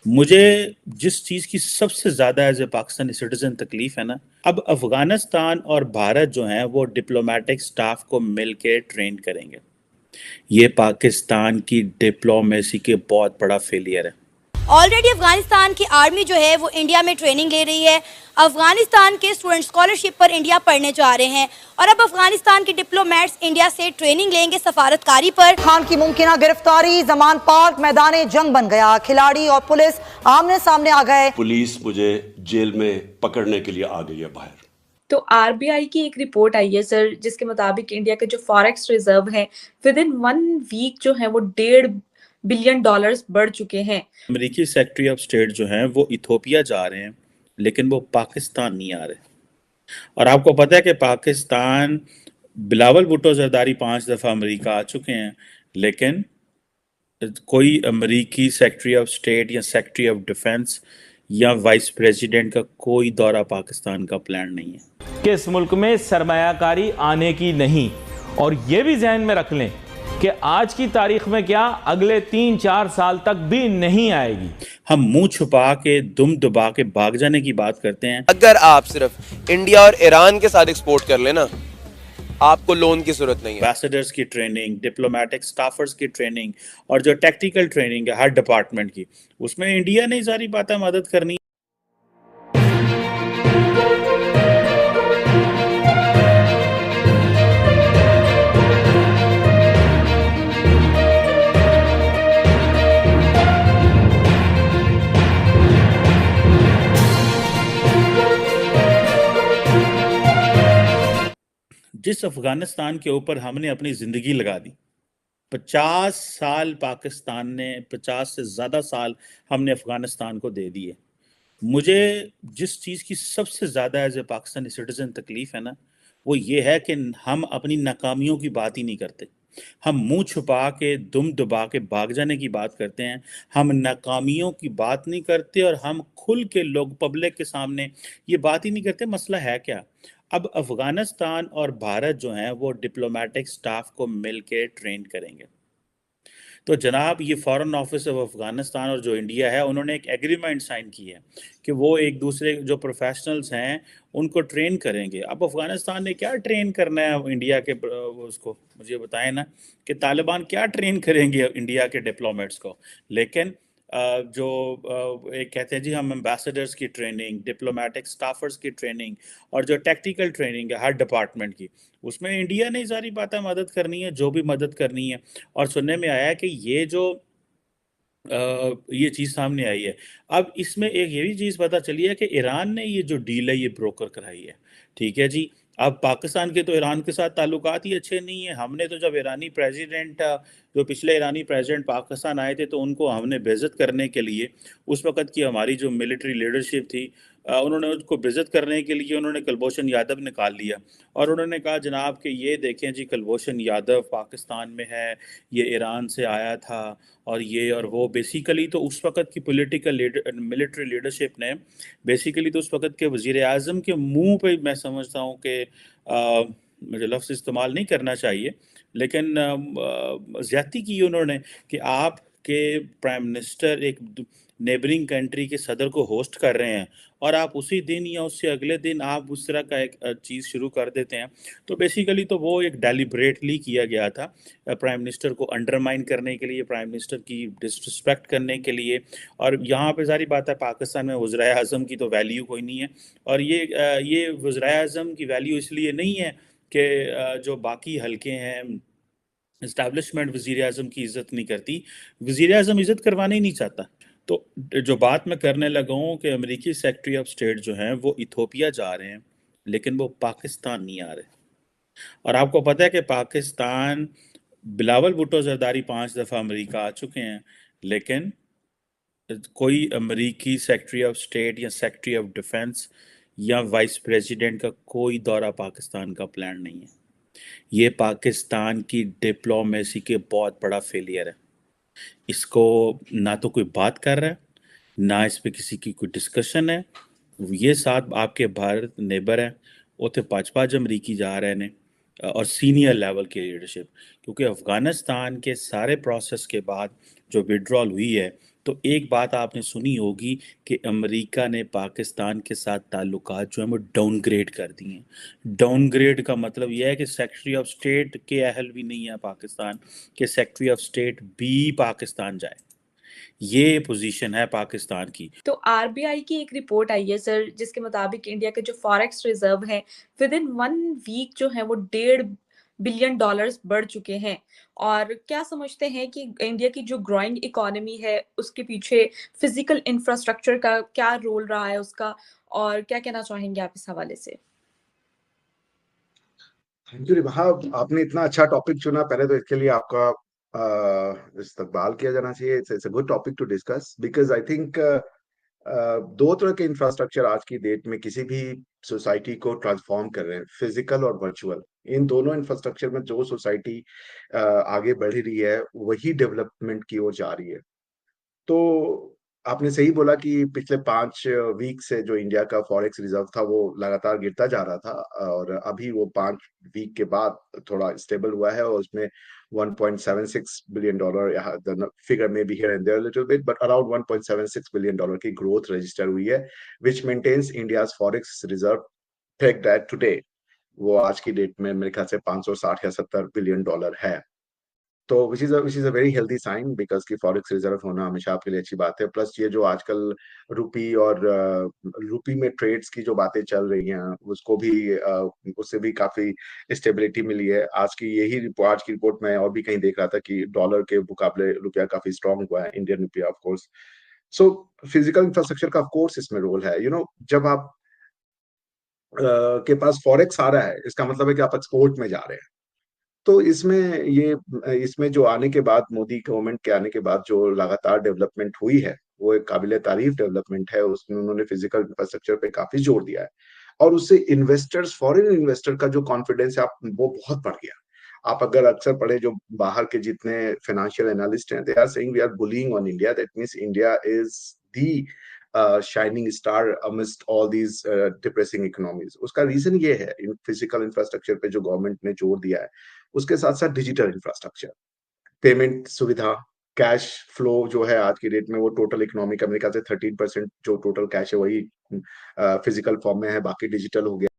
मुझे जिस चीज़ की सबसे ज़्यादा एज ए पाकिस्तानी सिटीज़न तकलीफ़ है ना, अब अफ़गानिस्तान और भारत जो हैं वो डिप्लोमेटिक स्टाफ को मिल के ट्रेन करेंगे। ये पाकिस्तान की डिप्लोमेसी के बहुत बड़ा फेलियर है। ऑलरेडी अफगानिस्तान की आर्मी जो है वो इंडिया में ट्रेनिंग ले रही है। अफगानिस्तान के स्टूडेंट स्कॉलरशिप पर इंडिया पढ़ने जा रहे हैं और अब अफगानिस्तान के डिप्लोमेट्स इंडिया से ट्रेनिंग लेंगे सफारतकारी पर। खान की मुमकिन गिरफ्तारी, जमान पार्क मैदान जंग बन गया। खिलाड़ी और पुलिस आमने सामने आ गए। पुलिस मुझे जेल में पकड़ने के लिए आ गई है बाहर। तो आरबीआई की एक रिपोर्ट आई है सर, जिसके मुताबिक इंडिया के जो फॉरेक्स रिजर्व है विद इन 1 वीक जो है वो $1.5 बिलियन बढ़ चुके हैं। अमेरिकी सेक्रेटरी ऑफ स्टेट जो हैं वो इथोपिया जा रहे हैं, लेकिन वो पाकिस्तान नहीं आ रहे। और आपको पता है कि पाकिस्तान बिलावल भुट्टो जरदारी 5 दफ़ा अमेरिका आ चुके हैं, लेकिन कोई अमेरिकी सेक्रेटरी ऑफ स्टेट या सेक्रेटरी ऑफ डिफेंस या वाइस प्रेसिडेंट का कोई दौरा पाकिस्तान का प्लान नहीं है कि इस मुल्क में सरमायाकारी आने की नहीं। और ये भी जहन में रख लें कि आज की तारीख में क्या अगले 3-4 साल तक भी नहीं आएगी। हम मुंह छुपा के दुम दबा के भाग जाने की बात करते हैं। अगर आप सिर्फ इंडिया और ईरान के साथ एक्सपोर्ट कर लेना, आपको लोन की जरूरत नहीं है। एम्बेसडर्स की ट्रेनिंग, डिप्लोमेटिक स्टाफर्स की ट्रेनिंग और जो टेक्निकल ट्रेनिंग है हर डिपार्टमेंट की, उसमें इंडिया ने सारी बातें मदद करनी। जिस अफगानिस्तान के ऊपर हमने अपनी ज़िंदगी लगा दी, 50 साल पाकिस्तान ने, 50 से ज़्यादा साल हमने अफगानिस्तान को दे दिए। मुझे जिस चीज़ की सबसे ज़्यादा एज ए पाकिस्तानी सिटीज़न तकलीफ़ है ना, वो ये है कि हम अपनी नाकामियों की बात ही नहीं करते। हम मुंह छुपा के दुम दबा के भाग जाने की बात करते हैं। हम नाकामियों की बात नहीं करते और हम खुल के लोग पब्लिक के सामने ये बात ही नहीं करते। मसला है क्या? अब अफगानिस्तान और भारत जो हैं वो डिप्लोमेटिक स्टाफ को मिल के ट्रेन करेंगे। तो जनाब, ये फॉरेन ऑफिस ऑफ अफगानिस्तान और जो इंडिया है, उन्होंने एक एग्रीमेंट साइन की है कि वो एक दूसरे जो प्रोफेशनल्स हैं उनको ट्रेन करेंगे। अब अफगानिस्तान ने क्या ट्रेन करना है इंडिया के उसको मुझे बताएं ना, कि तालिबान क्या ट्रेन करेंगे इंडिया के डिप्लोमेट्स को। लेकिन जो एक कहते हैं जी हम एम्बेसडर्स की ट्रेनिंग, डिप्लोमेटिक स्टाफर्स की ट्रेनिंग और जो टेक्निकल ट्रेनिंग है हर डिपार्टमेंट की, उसमें इंडिया ने सारी बातें मदद करनी है, जो भी मदद करनी है। और सुनने में आया है कि ये चीज़ सामने आई है। अब इसमें एक ये भी चीज़ पता चली है कि ईरान ने ये जो डील है ये ब्रोकर कराई है। ठीक है जी। अब पाकिस्तान के तो ईरान के साथ ताल्लुकात ही अच्छे नहीं है। हमने तो जब ईरानी प्रेसिडेंट जो पिछले ईरानी प्रेसिडेंट पाकिस्तान आए थे, तो उनको हमने बेइज्जत करने के लिए उस वक़्त की हमारी जो मिलिट्री लीडरशिप थी, उन्होंने उसको बेइज्जत करने के लिए उन्होंने कुलभूषण यादव निकाल लिया और उन्होंने कहा जनाब कि ये देखें जी, कुलभूषण यादव पाकिस्तान में है, ये ईरान से आया था और ये और वो। बेसिकली तो उस वक़्त की पॉलिटिकल मिलिट्री लीडरशिप ने बेसिकली तो उस वक़्त के वज़ीर-ए-आज़म के मुँह पे मैं समझता हूँ कि मुझे लफ्ज़ इस्तेमाल नहीं करना चाहिए, लेकिन ज़्यादती की उन्होंने कि आपके प्राइम मिनिस्टर एक नेबरिंग कंट्री के सदर को होस्ट कर रहे हैं और आप उसी दिन या उससे अगले दिन आप उस तरह का एक चीज़ शुरू कर देते हैं। तो बेसिकली तो वो एक डेलिब्रेटली किया गया था प्राइम मिनिस्टर को अंडरमाइन करने के लिए, प्राइम मिनिस्टर की डिसरिस्पेक्ट करने के लिए। और यहाँ पे सारी बात है, पाकिस्तान में वज़ीर-ए-आज़म की तो वैल्यू कोई नहीं है। और ये वज़ीर-ए-आज़म की वैल्यू इसलिए नहीं है कि जो बाकी हलके हैं, इस्टेब्लिशमेंट वज़ीर-ए-आज़म की इज़्ज़त नहीं करती, वज़ीर-ए-आज़म इज़्ज़त करवाना ही नहीं चाहता। तो जो बात मैं करने लगा हूँ कि अमेरिकी सेक्रेटरी ऑफ स्टेट जो हैं वो इथोपिया जा रहे हैं, लेकिन वो पाकिस्तान नहीं आ रहे। और आपको पता है कि पाकिस्तान बिलावल भुट्टो जरदारी 5 दफ़ा अमेरिका आ चुके हैं, लेकिन कोई अमेरिकी सेक्रेटरी ऑफ स्टेट या सेक्रेटरी ऑफ डिफेंस या वाइस प्रेसिडेंट का कोई दौरा पाकिस्तान का प्लान नहीं है। ये पाकिस्तान की डिप्लोमेसी के बहुत बड़ा फेलियर है। इसको ना तो कोई बात कर रहा है, ना इस पे किसी की कोई डिस्कशन है। ये साथ आपके भारत नेबर हैं, उत्थे 5-5 अमरीकी जा रहे ने और सीनियर लेवल की लीडरशिप, क्योंकि अफ़गानिस्तान के सारे प्रोसेस के बाद जो विड्रॉल हुई है, तो एक बात आपने सुनी होगी कि अमेरिका ने पाकिस्तान के साथ ताल्लुकात जो है वो डाउनग्रेड कर दिए हैं। डाउनग्रेड का मतलब यह है कि सेक्रेटरी ऑफ स्टेट के अहल भी नहीं है पाकिस्तान के सेक्रेटरी ऑफ स्टेट भी पाकिस्तान जाए, ये पोजीशन है पाकिस्तान की। तो आरबीआई की एक रिपोर्ट आई है सर, जिसके मुताबिक इंडिया के जो फॉरेक्स रिजर्व हैं विद इन 1 वीक जो है वो $1.5 बिलियन बढ़ चुके हैं। और क्या समझते हैं कि इंडिया की जो ग्रोइंग इकोनॉमी है उसके पीछे फिजिकल इंफ्रास्ट्रक्चर का क्या रोल रहा है उसका, और क्या कहना चाहेंगे आप इस हवाले से? Thank you Riba. आपने इतना अच्छा टॉपिक चुना, पहले तो इसके लिए आपका इस्तकबाल किया जाना चाहिए। It's a good topic to discuss because I think दो तरह के इंफ्रास्ट्रक्चर आज की डेट में किसी भी सोसाइटी को ट्रांसफॉर्म कर रहे हैं, फिजिकल और वर्चुअल। इन दोनों इंफ्रास्ट्रक्चर में जो सोसाइटी आगे बढ़ रही है वही डेवलपमेंट की ओर जा रही है। तो आपने सही बोला कि पिछले 5 वीक से जो इंडिया का फॉरेक्स रिजर्व था वो लगातार गिरता जा रहा था, और अभी वो 5 वीक के बाद थोड़ा स्टेबल हुआ है, और उसमें $1.76 बिलियन, फिगर में भी here and there little bit, but around $1.76 billion की ग्रोथ रजिस्टर हुई है, which maintains India's forex reserve pegged at today. वो आज की डेट में मेरे ख्याल से 560 या 70 बिलियन डॉलर है। तो which is a very healthy sign, because की फॉरेक्स रिजर्व होना हमेशा आपके लिए अच्छी बात है। प्लस ये जो आजकल रुपी और रुपी में ट्रेड्स की जो बातें चल रही हैं उसको भी उससे भी काफी स्टेबिलिटी मिली है। आज की रिपोर्ट में और भी कहीं देख रहा था कि डॉलर के मुकाबले रुपया काफी स्ट्रांग हुआ है, इंडियन रुपया of course. So physical infrastructure का ऑफ कोर्स इसमें रोल है। जब आप के पास फॉरेक्स आ रहा है, इसका मतलब है कि आप एक्सपोर्ट में जा रहे हैं। तो इसमें जो आने के बाद, मोदी गवर्नमेंट के आने के बाद जो लगातार डेवलपमेंट हुई है वो एक काबिले तारीफ डेवलपमेंट है। उसमें उन्होंने फिजिकल इंफ्रास्ट्रक्चर पे काफी जोर दिया है, और उससे इन्वेस्टर्स, फॉरेन इन्वेस्टर का जो कॉन्फिडेंस है वो बहुत बढ़ गया। आप अगर अक्सर पढ़े जो बाहर के जितने फाइनेंशियल एनालिस्ट हैं, they are saying we are bulling on India, that means India is the shining star amidst all these depressing economies. उसका रीजन ये है, इन फिजिकल इंफ्रास्ट्रक्चर पे जो गवर्नमेंट ने जोर दिया है, उसके साथ साथ डिजिटल इंफ्रास्ट्रक्चर, पेमेंट सुविधा, कैश फ्लो जो है आज की डेट में वो टोटल इकोनॉमी का मेरे ख्याल से 13% जो टोटल कैश है वही फिजिकल फॉर्म में है, बाकी डिजिटल हो गया।